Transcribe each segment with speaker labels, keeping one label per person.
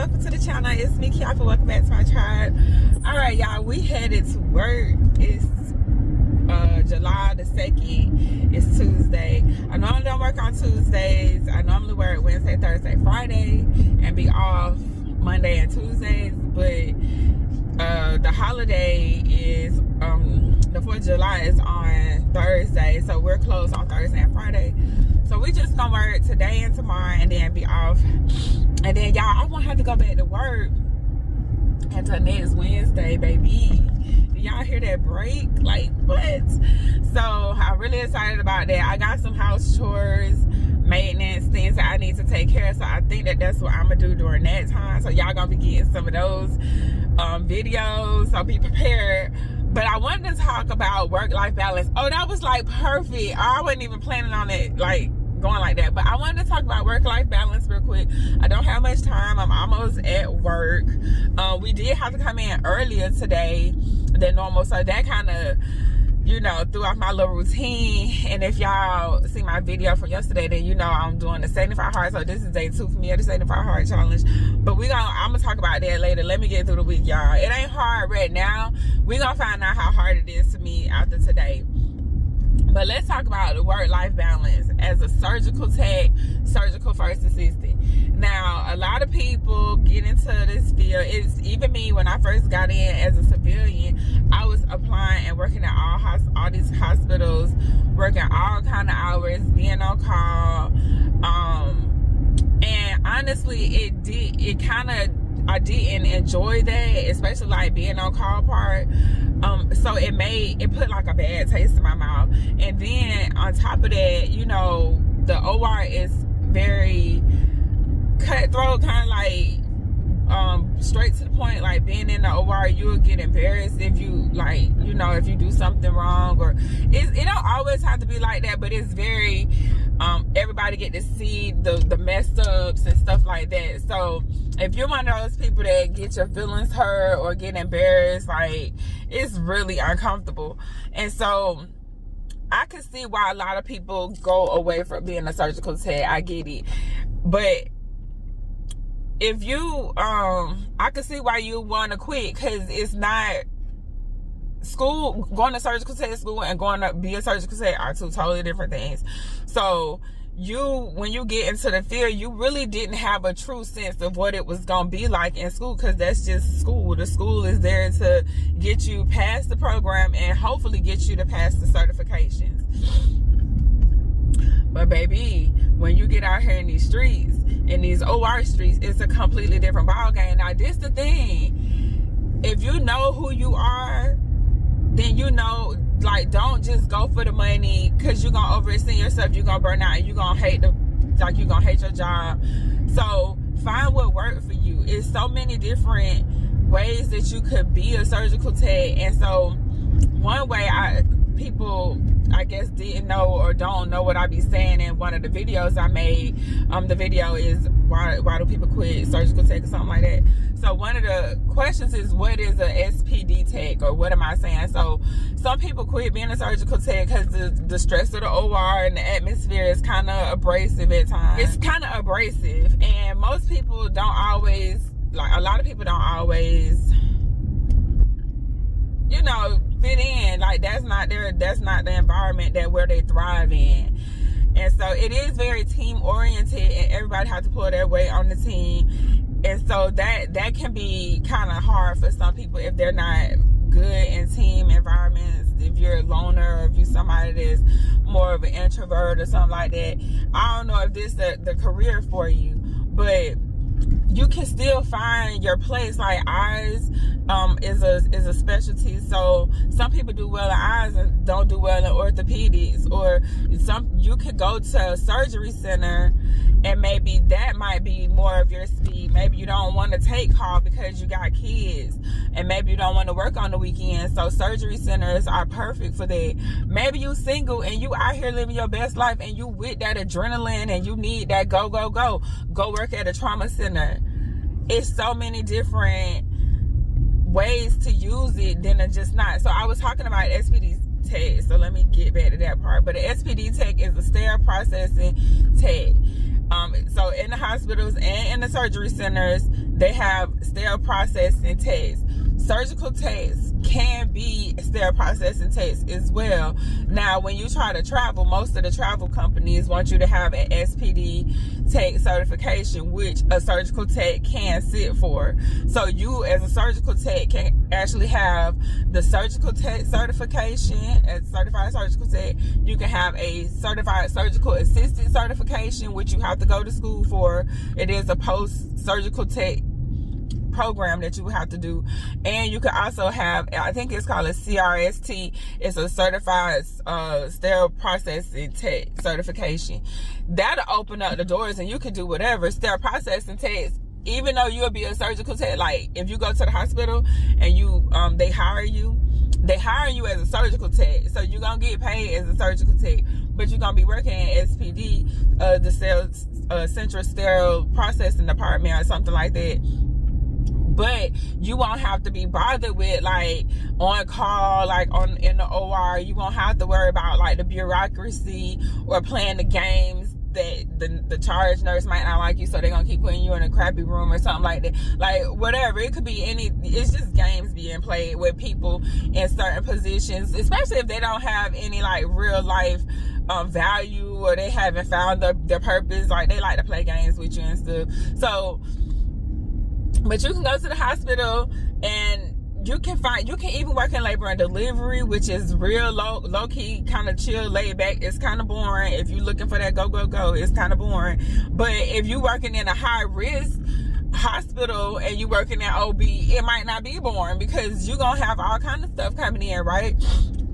Speaker 1: welcome to the channel. It's me, Kiafa. Welcome back to my tribe. All right, y'all, we headed to work. It's July the 2nd. It's Tuesday. I normally don't work on Tuesdays. I normally work Wednesday, Thursday, Friday, and be off Monday and Tuesdays. But the holiday is the 4th of July is on Thursday, so we're closed on Thursday and Friday. So we just gonna work today and tomorrow and then be off. And then y'all, I won't have to go back to work until next Wednesday, baby. Do y'all hear that break? Like, what? So I'm really excited about that. I got some house chores, maintenance, things that I need to take care of. So I think that that's what I'm gonna do during that time. So y'all gonna be getting some of those videos, so be prepared. But I wanted to talk about work-life balance. Oh, that was like perfect. I wasn't even planning on it like going like that, but I wanted to talk about work-life balance real quick. I don't have much time. I'm almost at work. We did have to come in earlier today than normal, so that kind of, you know, threw off my little routine. And if y'all see my video from yesterday, then you know I'm doing the 75 hard. So this is day 2 for me of the 75 hard challenge. But I'm gonna talk about that later. Let me get through the week, y'all. It ain't hard right now. We're gonna find out how hard it is for me after today. But let's talk about the work-life balance as a surgical tech, surgical first assistant. Now, a lot of people get into this field. It's even me when I first got in as a civilian. I was applying and working at all these hospitals, working all kind of hours, being on call. And honestly, I didn't enjoy that, especially like being on call part. So it put like a bad taste in my mouth. And then on top of that, you know, the OR is very cutthroat, kind of like straight to the point. Like being in the OR, you'll get embarrassed if you, like, you know, if you do something wrong, or it don't always have to be like that, but it's very everybody get to see the mess ups and stuff like that. So if you're one of those people that get your feelings hurt or get embarrassed, like, it's really uncomfortable. And so I can see why a lot of people go away from being a surgical tech. I get it. But if you, I can see why you want to quit, because it's not school. Going to surgical tech school and going to be a surgical tech are two totally different things. So when you get into the field, you really didn't have a true sense of what it was going to be like in school, because that's just school. The school is there to get you past the program and hopefully get you to pass the certifications. But baby, when you get out here in these streets, in these OR streets, it's a completely different ballgame. Now, this the thing. If you know who you are, then you know, like, don't just go for the money, because you're going to overextend yourself. You're going to burn out, and you're going to hate you're going to hate your job. So find what works for you. It's so many different ways that you could be a surgical tech. And so one way people, I guess, didn't know or don't know what I be saying in one of the videos I made. The video is why do people quit surgical tech or something like that. So one of the questions is, what is a SPD tech, or what am I saying? So some people quit being a surgical tech because the stress of the OR and the atmosphere is kind of abrasive at times. It's kind of abrasive, and most people don't always, like, a lot of people don't always, you know, fit in. Like, that's not the environment where they thrive in. And so it is very team oriented, and everybody has to pull their weight on the team. And so that can be kind of hard for some people if they're not good in team environments. If you're a loner, or if you're somebody that's more of an introvert or something like that, I don't know if this is the career for you, but you can still find your place. Like, eyes is a specialty. So some people do well in eyes and don't do well in orthopedics. Or you could go to a surgery center, and maybe that might be more of your speed. Maybe you don't want to take call because you got kids, and maybe you don't want to work on the weekend. So surgery centers are perfect for that. Maybe you single and you out here living your best life, and you with that adrenaline and you need that go work at a trauma center. It's so many different ways to use it than just not. So I was talking about SPD tech, so let me get back to that part. But the SPD tech is a sterile processing tech. So in the hospitals and in the surgery centers, they have sterile processing techs. Surgical techs can be sterile processing techs as well. Now, when you try to travel, most of the travel companies want you to have an SPD tech certification, which a surgical tech can sit for. So you, as a surgical tech, can actually have the surgical tech certification as certified surgical tech. You can have a certified surgical assistant certification, which you have to go to school for. It is a post-surgical tech program that you have to do. And you can also have, I think it's called a CRST. It's a certified sterile processing tech certification. That'll open up the doors and you can do whatever. Sterile processing techs, even though you'll be a surgical tech, like if you go to the hospital and you they hire you as a surgical tech, so you're gonna get paid as a surgical tech, but you're gonna be working in SPD, the Central Sterile Processing Department or something like that. But you won't have to be bothered with like on call, like in the OR. You won't have to worry about like the bureaucracy or playing the games that the charge nurse might not like you, so they're gonna keep putting you in a crappy room or something like that. Like whatever, it could be it's just games being played with people in certain positions, especially if they don't have any like real life value, or they haven't found their purpose. Like they like to play games with you and stuff. So, but you can go to the hospital and you can even work in labor and delivery, which is real low key, kind of chill, laid back. It's kind of boring. If you're looking for that go, it's kind of boring. But if you're working in a high risk hospital and you working at OB, it might not be boring, because you're gonna have all kind of stuff coming in, right?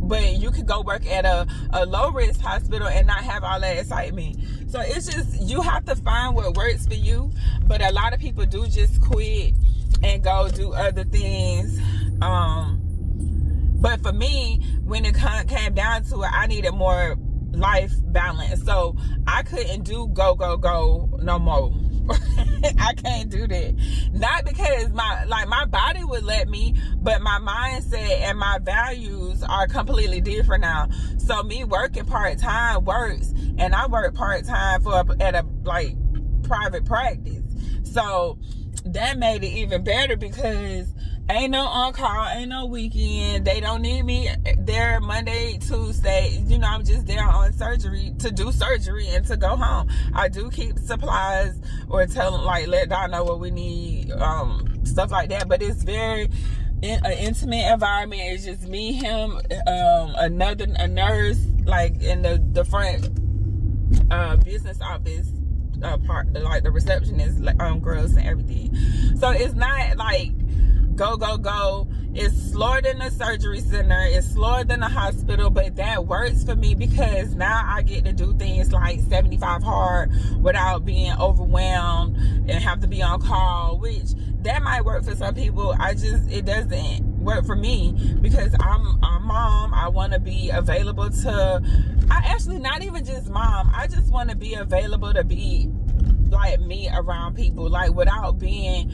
Speaker 1: But you could go work at a low risk hospital and not have all that excitement. So it's just, you have to find what works for you. But a lot of people do just quit and go do other things. But for me, when it came down to it, I needed more life balance. So I couldn't do go no more. I can't do that. Not because my body would let me, but my mindset and my values are completely different now. So me working part-time works, and I work part-time at a like private practice. So that made it even better, because ain't no on-call, ain't no weekend. They don't need me there Monday, Tuesday. You know, I'm just there on surgery to do surgery and to go home. I do keep supplies or tell them, like, let Doc know what we need, stuff like that. But it's very an intimate environment. It's just me, him, a nurse, like in the front business office part, like the receptionist, girls and everything. So it's not like go. It's slower than the surgery center, it's slower than the hospital, but that works for me, because now I get to do things like 75 hard without being overwhelmed and have to be on call, which that might work for some people. It doesn't work for me, because I'm mom. I want to be available to, not even just mom, I just want to be available to be like me around people, like without being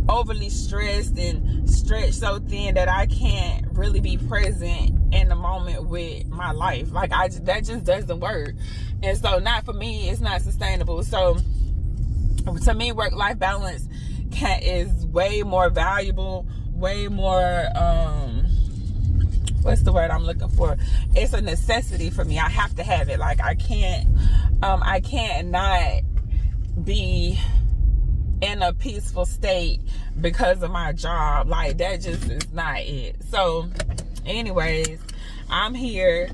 Speaker 1: overly stressed and stretched so thin that I can't really be present in the moment with my life. Like that just doesn't work. And so not for me, it's not sustainable. So to me, work-life balance is way more valuable, way more what's the word I'm looking for? It's a necessity for me. I have to have it. Like I can't not be in a peaceful state because of my job. Like that just is not it. So anyways, I'm here.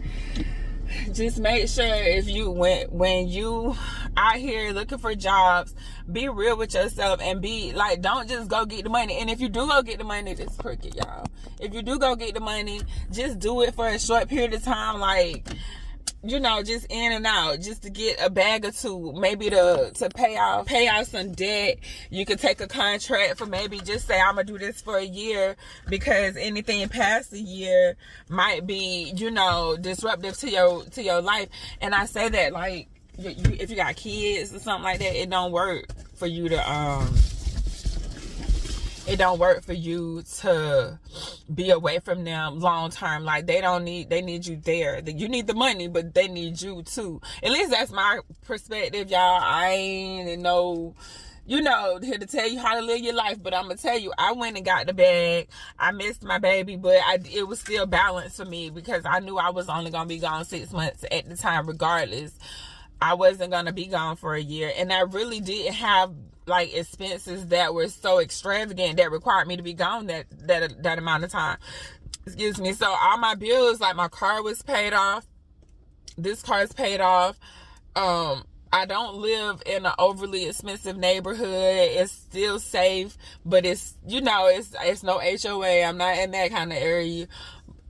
Speaker 1: Just make sure if you when you out here looking for jobs, be real with yourself and be like, don't just go get the money. And if you do go get the money, it's crooked, y'all. If you do go get the money, just do it for a short period of time, like, you know, just in and out, just to get a bag or two, maybe to pay off some debt. You could take a contract for maybe just say, I'm gonna do this for a year, because anything past a year might be, you know, disruptive to your life. And I say that, like, if you got kids or something like that, it don't work for you to be away from them long term. Like they need you there. You need the money, but they need you too. At least that's my perspective, y'all. I ain't no you know, here to tell you how to live your life. But I'm gonna tell you, I went and got the bag. I missed my baby, but it was still balanced for me because I knew I was only gonna be gone 6 months at the time. Regardless, I wasn't gonna be gone for a year, and I really didn't have like expenses that were so extravagant that required me to be gone that amount of time. Excuse me. So all my bills, like my car was paid off. This car is paid off. I don't live in an overly expensive neighborhood. It's still safe, but it's, you know, it's no HOA. I'm not in that kind of area.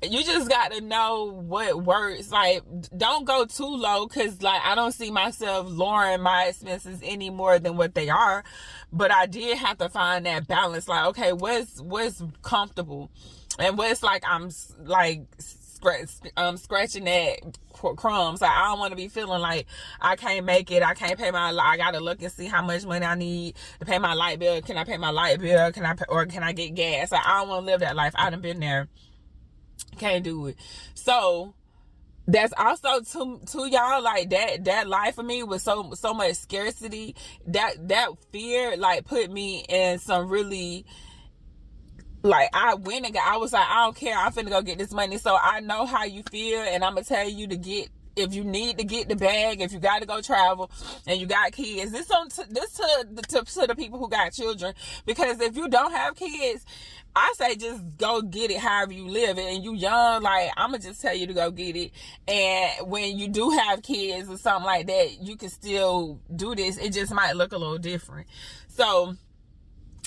Speaker 1: You just got to know what works. Like, don't go too low, because like I don't see myself lowering my expenses any more than what they are. But I did have to find that balance. Like, okay, what's comfortable, and what's like I'm like scratching at crumbs. Like, I don't want to be feeling like I can't make it. I can't pay I gotta look and see how much money I need to pay my light bill. Can I pay my light bill? Can I get gas? Like, I don't want to live that life. I done been there. Can't do it. So that's also to y'all, like that life for me was so much scarcity. That fear like put me in some really, like, I was like, I don't care, I'm finna go get this money. So I know how you feel, and I'm gonna tell you to get, if you need to get the bag, if you got to go travel and you got kids, this to the people who got children, because if you don't have kids, I say just go get it however you live it. And you young, like, I'm gonna just tell you to go get it. And when you do have kids or something like that, you can still do this. It just might look a little different. So,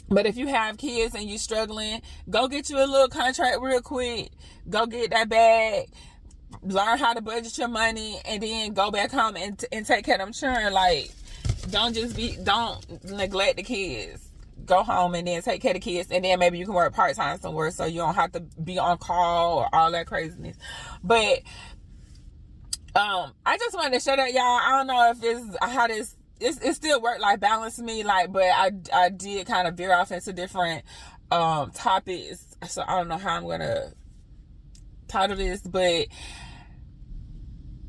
Speaker 1: but if you have kids and you struggling, go get you a little contract real quick. Go get that bag. Learn how to budget your money, and then go back home and take care of them children. Like, don't neglect the kids. Go home and then take care of the kids, and then maybe you can work part-time somewhere so you don't have to be on call or all that craziness. But I just wanted to share that, y'all. I don't know if it still work-life balance to me, like, but I did kind of veer off into different topics, so I don't know how I'm gonna title this. But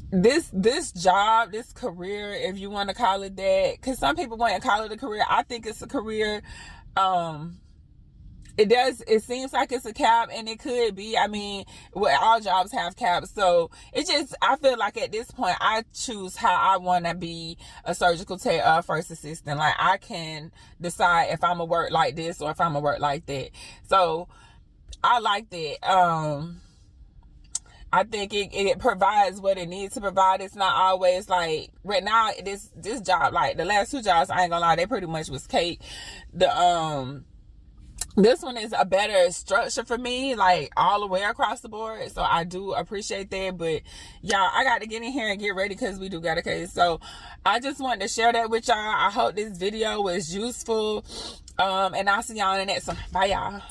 Speaker 1: this job, this career, if you want to call it that, because some people want to call it a career, I think it's a career. It seems like it's a cap, and it could be. I mean, well, all jobs have caps, so I feel like at this point I choose how I want to be a surgical tech, first assistant. Like, I can decide if I'm gonna work like this or if I'm gonna work like that. So I like that. I think it provides what it needs to provide. It's not always like, right now, this job, like the last 2 jobs, I ain't gonna lie, they pretty much was cake. This one is a better structure for me, like all the way across the board. So I do appreciate that. But y'all, I got to get in here and get ready because we do got a case. So I just wanted to share that with y'all. I hope this video was useful. And I'll see y'all in the next one. Bye, y'all.